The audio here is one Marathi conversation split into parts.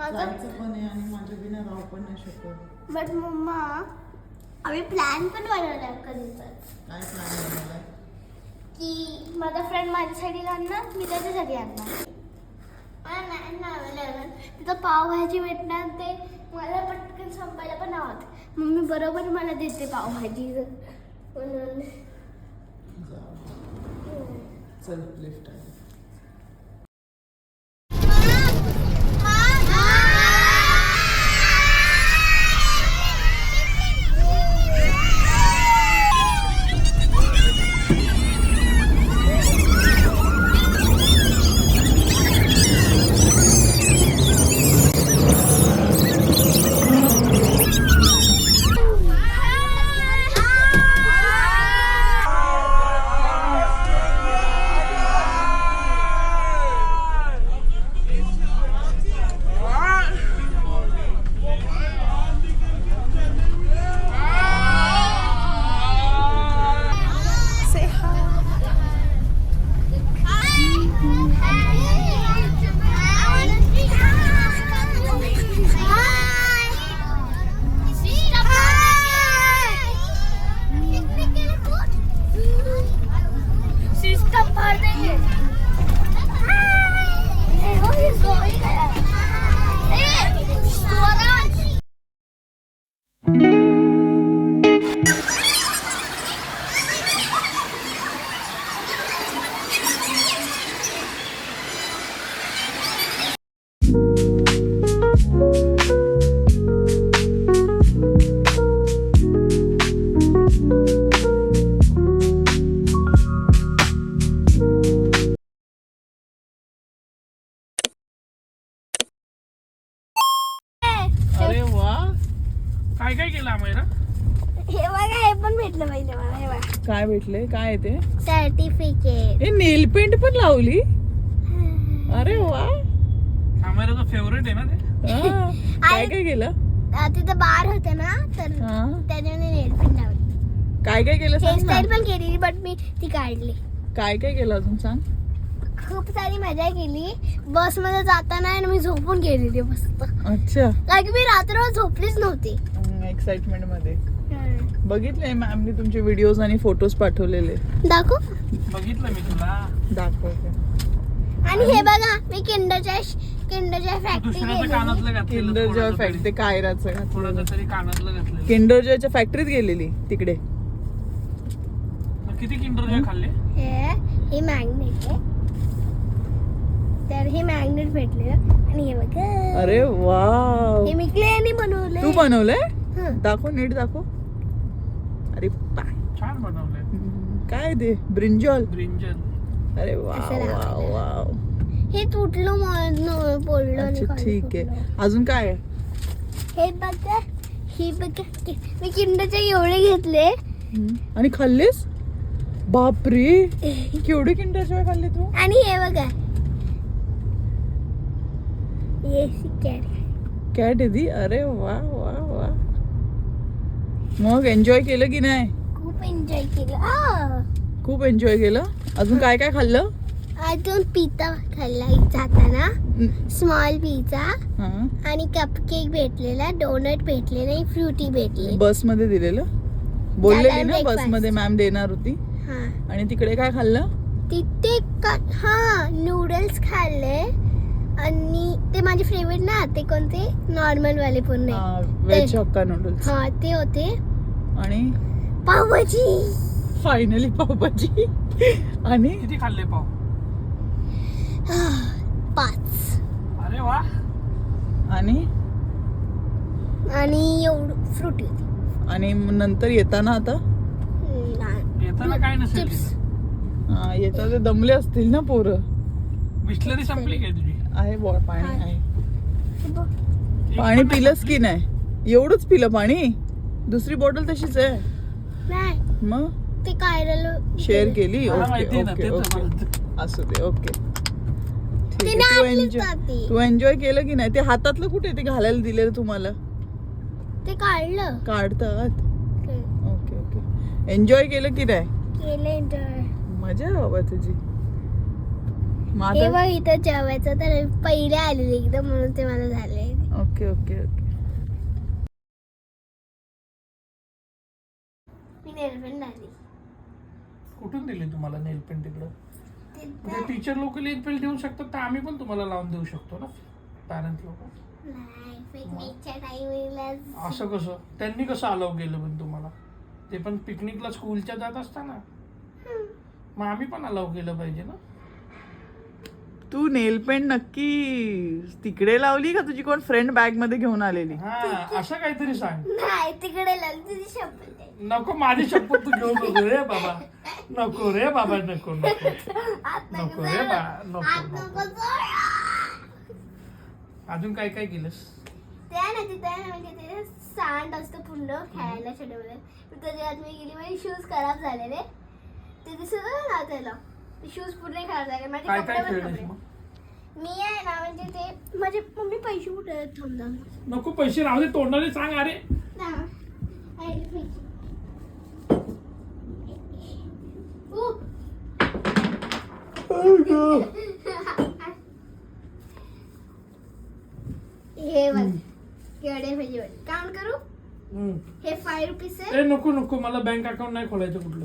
जायचं पण आहे आणि माझ्या बिना राहू पण नाही शकत. बट मम्मा आम्ही प्लॅन पण बनवला कधीचा. काय प्लॅन बनवलाय? की माझा फ्रेंड माझ्यासाठी आणणार, मी त्याच्यासाठी आणणार. तिथं पावभाजी भेटणार, ते मला पटकन संपायला पण आवडत. मम्मी बरोबर मला देते पावभाजी म्हणून. चल लिफ्ट आहे. अरे वा, काय काय केलं आम्हाला? हे बघा, हे पण भेटलं पाहिजे मला. हे बघा, काय भेटले? काय ते? सर्टिफिकेट. हे नेल पेंट पण लावली. अरे वा, आम्हाला फेवरेट आहे ना ते. काय काय केलं? तिथं बार होते ना, तर त्याने नेल पेंट लावली. काय काय केलं सांग ना. हेअरस्टाईल पण केली, बट मी ती काढली. काय काय केलं अजून सांग. खूप सारी मजा केली. बस मध्ये जाताना आणि मी झोपून गेलेली मस्त. अच्छा, कारण की मी रात्रभर झोपलीच नव्हती. एक्साइटमेंट मध्ये. बघितले मॅमनी तुमचे व्हिडिओज आणि फोटोज पाठवलेले. दाखव. बघितलं मी तुला. दाखवते. आणि हे बघा, मी किंडरच्या फॅक्टरी दुसऱ्याचं कानातलं घातलेलं. किंडर जॉय फॅक्टरी, ते कायराचं घातलेलं. कोणाचं तरी कानातलं घातलेलं. किंडर जॉयच्या फॅक्टरीत गेलेली तिकडे. मग किती किंडर जॉय खाल्ले? हे मॅग्नेट आहे. तर हे मॅग्नेट भेटले आणि हे बघा. अरे वाव, हे मी क्लेनी बनवले. तू बनवलंय? हं. दाखव, नीट दाखव. अरे छान बनवलंय. काय ते? ब्रिंजॉल. ब्रिंजल. अरे वाव असं वाव लावलेलं. वाव. हे तुटलं पडलं आणि अच्छा, खाली ठीक आहे. पडलं. अजून काय आहे? हे बघा, हे बघा, मी किंडरचे एवढे घेतले. आणि खाल्लेस? बापरे, केवढे किंडर जॉय खाल्ले तू? आणि हे बघा, ये कॅट आहे ती. अरे वा वा वा. मग एन्जॉय केलं की नाही? खूप एन्जॉय केलं. खूप एन्जॉय केलं. अजून काय काय खाल्लं? अजून पिझ्झा खाल्ला जाताना, स्मॉल पिझ्झा हा, आणि कपकेक भेटलेला, डोनट भेटलेला, फ्रुटी भेटले. बस मध्ये दिलेलं. बोललेली ना breakfast. बस मध्ये मॅम देणार होती. हा, आणि तिकडे काय खाल्लं? तिथे नूडल्स खाल्ले. आणि ते माझे फेवरेट ना, ते कोणते नॉर्मल वाले पण नाही, व्हेज हक्का नूडल्स. हा ते होते. आणि पावभाजी. फायनली पावभाजी. आणि किती खाल्ले पाव? 5. अरे वा. आणि एवढं फ्रुटी होती. आणि नंतर येताना आता येताना काय नसेल चिप्स. तिथं? येता ते दमले असतील ना पोरं. बिस्लरी संपली काय तुझी? आहे पाणी आहे. एक पाणी पण पिलंस की नाही? एवढंच पिलं पाणी? दुसरी बॉटल तशीच आहे. नाही, मग ते कायराला शेअर केली. मला ओके माहिती ना, ओके ते तर ओके, मला- असू दे. ओके, ठीक तिने आहे. आणलीच जाती. तू एन्जॉय केलं की नाही? ते हातातलं कुठे ते घालायला दिलेलं तुम्हाला? ते काढलं. काढतात. Okay okay. एन्जॉय केलं की नाही? केलं एन्जॉय. मजा आहे बाबा तुझी. मग हे आता बघ इथं जेवायचं तर पहिले आलेले एकदम म्हणून ते मला झाले. Okay okay okay. मी नेलपेंट आली. कुठून दिली तुम्हाला नेल पेंट तिकडं? म्हणजे तिथं टीचर लोक नेल पेंट देऊ शकतात तर आम्ही पण तुम्हाला लावून देऊ शकतो ना, पॅरेंट लोक. नाही पिकनिकच्या टाइमिंगला. असं कसं? त्यांनी कसं अलाव केलं पण तुम्हाला? ते पण पिकनिकला स्कूलच्या जात असताना, मग आम्ही पण अलाव केलं पाहिजे ना. तू नेल पेंट नक्की तिकडे लावली का तुझी कोण फ्रेंड बॅग मध्ये घेऊन आलेली? हा, असं काहीतरी सांग. नाही तिकडे लागली तुझी शपथ आहे. नको, माझी शपथ तू घेऊ नको रे बाबा. नको रे बाबा, नको नको आत नको रे बा, नको आत नको. नको जाऊ. अजून काय काय केलंस? ते आहे ना तिथे आहे ना, म्हणजे ते सांड असतं पूर्ण खेळायला छोट्यामध्ये. त्याच्यात मी गेली, माझे शूज खराब झालेले. ते दिसत ना त्याला, शूज पूर्ण खराब झाले माझे. काय कपडे काय पण खेळलेस कपडे. मग? मी आहे ना म्हणजे ते माझे मम्मी पैसे कुठे आहेत समजा. नको, पैसे राहू दे, तोंडाने सांग. अरे हे बघ केवढे पाहिजे काउंट करू. हे 5 रुपीज आहे. ए नको नको, मला बँक अकाउंट नाही खोलायचं कुठलं.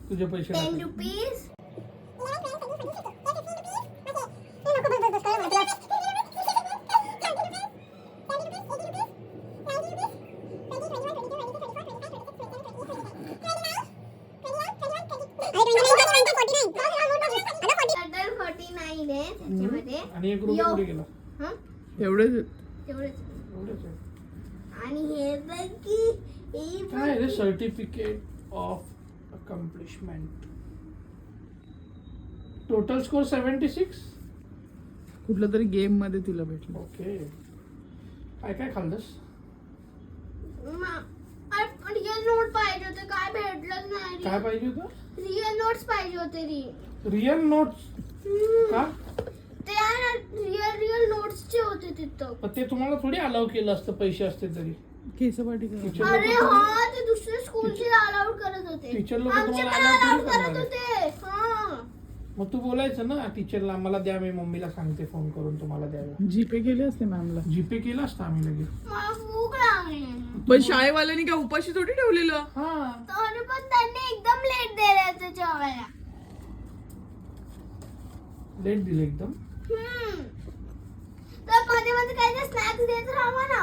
तुझे पैसे 10 टाकायचे. रुपीज. आणि 1 रुपया कुठे गेला? एवढेच तेवढेच. एवढेच आहे. आणि हे बघ की हे काय रे? Certificate of accomplishment. Total score 76. कुठलं तरी गेम मध्ये तुला भेटलं. ओके. काय काय खाल्लंस? रिअल नोट पाहिजे होते, काय भेटलंच नाही. काय पाहिजे होतं? रिअल नोट्स पाहिजे होते. रिअल नोट्स का? ते रिअल नोट्सचे होते तिथं. पण ते तुम्हाला थोडी अलाव केलं असतं, पैसे असते तरी. केसपाटी टीचर अरे लोक हा, ते दुसऱ्या स्कूलचे अलाउड करत होते. टीचर लोक आमचे तुम्हाला पण अलाव अलाउड थोडी करत करणार होते. हा मग तू बोलायचं ना टीचरला, मला द्या, मी मम्मीला सांगते फोन करून तुम्हाला द्यायला. जीपे केले असते मॅमला. जीपे केलं असतं आम्ही लगेच. मला भूक लागली. पण शाळेवाल्यांनी काय उपाशी थोडी ठेवलेलं. हा, तरी पण त्यांनी एकदम लेट दिले जेवायला. लेट दिले एकदम. तर मध्ये मध्ये काही स्नॅक्स देत राहा ना.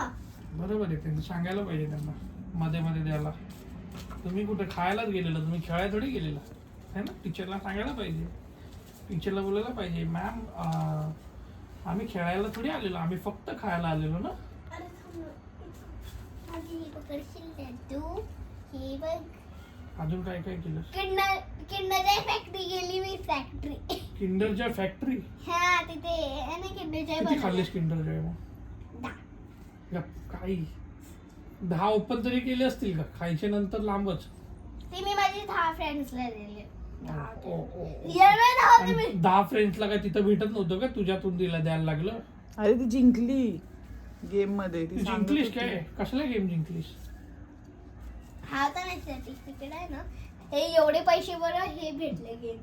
बरोबर आहे, त्यांनी सांगायला पाहिजे त्यांना मध्ये मध्ये द्यायला. तुम्ही कुठे खायलाच गेलेला, तुम्ही खेळायला थोडी गेलेला है ना. टीचरला सांगायला पाहिजे, टीचरला बोलायला पाहिजे, मॅम आम्ही खेळायला थोडी आलेलो, आम्ही फक्त खायला आलेलो ना. अरे थांब ना. माझी ही पकडशील का तू? ही बघ. अजून काय काय केलं? किंडरच्या फॅक्टरी गेली मी. Factory किंडरच्या factory. हा तिथे आहे ना किंडरच्या. किती खाल्लीस किंडरच्या मग? काही 10 ओपन तरी केले असतील का? खायच्या नंतर लांबच. ते मी माझे 10 फ्रेंड्सला दिले. 10 फ्रेंड्सला काय तिथं भेटत नव्हतं का? तुझ्यातून तिला द्यायला लागलं. अरे ती जिंकली गेम मध्ये. तू जिंकलीस काय? कसला गेम जिंकलीस? हा तर नाही सर्टिफिकेट आहे ना. हे एवढे पैसे बरं हे भेटले गेम.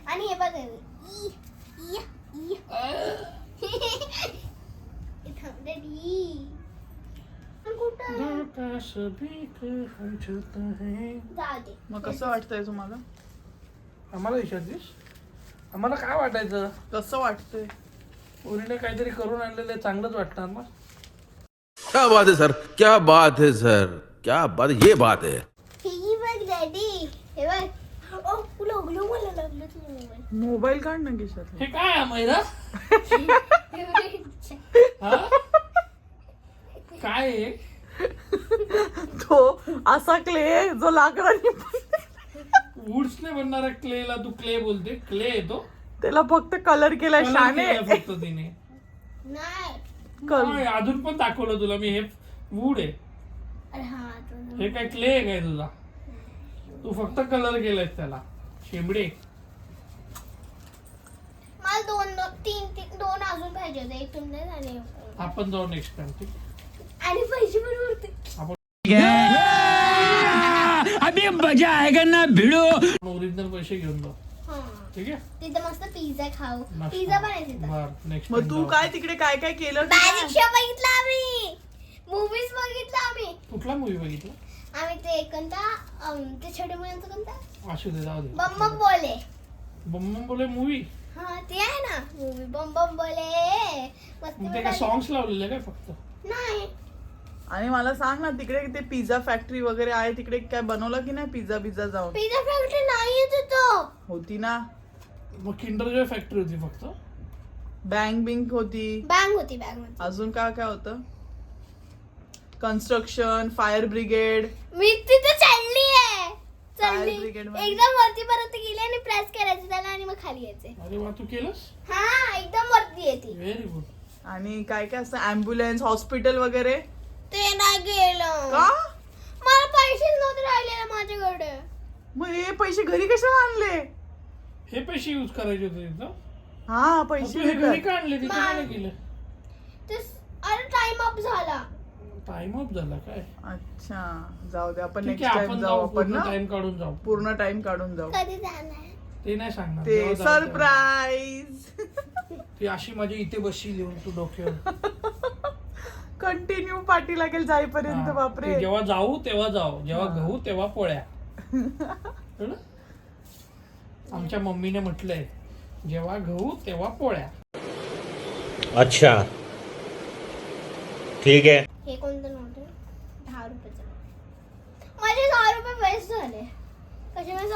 आणि हे बघ मग कसं वाटतंय तुम्हाला? आम्हाला विचारतीस? आम्हाला काय वाटायचं? कसं वाटतंय? पोरीने काहीतरी करून आणलेलं चांगलंच वाटतं ना. क्या बात है सर, क्या बात है सर, क्या बात, ये बात है. हे बघ डॅडी, हे बघ. ओ लागलो मला लागलं तुझं मोबाईल. मोबाईल काढ ना खिशात. हे काय मैरा? काय आहे? तो असा क्ले जो लाकडाने वुड्स ने बनणारा क्लेला तू क्ले बोलते? क्ले आहे तो. त्याला फक्त कलर केलाय. Colour शाने केला फक्त तिने. नाही. अजून पण दाखवलं तुला मी, हे वूड आहे. अरे हा हे काय क्ले आहे काय तुझा? तू फक्त कलर केलायस त्याला, शेंबडे. मला दोन अजून पाहिजे होते. एक तुमचे झाले. आपण जाऊ नेक्स्ट टाइम. ठीक. आणि पैसे पण उरते. अभी मजा आएगा ना भिड़ो. ओरिजिनल पैसे घेऊन जाऊ. ठीक आहे. तिथे मस्त पिझ्झा खाऊ. नाश्ता. पिझ्झा पण आहे तिथं. बरं नेक्स्ट मग तू काय तिकडे काय काय केलं की मॅजिक नाही? शो बघितला आम्ही. मूवीज बघितला आम्ही. कुठला मूवी बघितला? आम्ही ते कोणता ते छोटे मुलांचं कोणता असू दे जाऊ दे. बम बम बोले. बम बोले मूवी. हा ते आहे ना मूवी बम बम बोले. मस्त मग ते काय सॉंग्स लावलेले काय फक्त? नाही. आणि मला सांग ना तिकडे ते पिझ्झा फॅक्टरी वगैरे आहे तिकडे काय बनवलं की नाही पिझ्झा पिझ्झा जाऊन पिझ्झा फॅक्टरी नाही आहे तिथं. होती ना मग किंडर जॉय फॅक्टरी होती फक्त. बँग बिंग होती बँग होती बँग होती. अजून काय काय होतं कन्स्ट्रक्शन फायर ब्रिगेड मी तिथे चढली आहे. Fire चढली brigade मध्ये? एकदम वरती परत गेली आणि प्रेस करायचं त्याला आणि मग खाली यायचे. अरे वा तू केलंस. हा एकदम वरती आहे ती. Very good. आणि काय काय असतं ऍम्ब्युलन्स हॉस्पिटल वगैरे ते नाही गेलं. का मला पैसेच नव्हते राहिलेले माझ्याकडे. मग हे पैसे घरी कशाला आणले हे पैसे यूज करायचे होते तिथं. हा मग पैसे तू हे घरी देतात. का आणले तिथे काय नाही केलं? ते अरे टाइम अप झाला. टाइम अप झाला काय? अच्छा जाऊ दे आपण ठीक नेक्स्ट आहे टाइम आपण जाऊ जाऊ आपण पूर्ण ना टाइम काढून जाऊ. पूर्ण टाइम काढून जाऊ कधी जाणार? ते नाही सांगणार. ते जेव्हा जाऊ तेव्हा. सरप्राईज ती अशी माझी इथे बसशी लिहून तू डोक्यावर. कंटिन्यू पाठी लागेल जाईपर्यंत हा, बापरे ते जेव्हा जाऊ तेव्हा जाऊ जेव्हा हा. गहू तेव्हा पोळ्या. कळलं? आमच्या मम्मीने म्हटलंय जेव्हा गहू तेव्हा पोळ्या. अच्छा ठीक है. हे कोणतं नव्हतं? 10 रुपयाचं. माझे 10 रुपये वेस्ट झाले. कसे माझे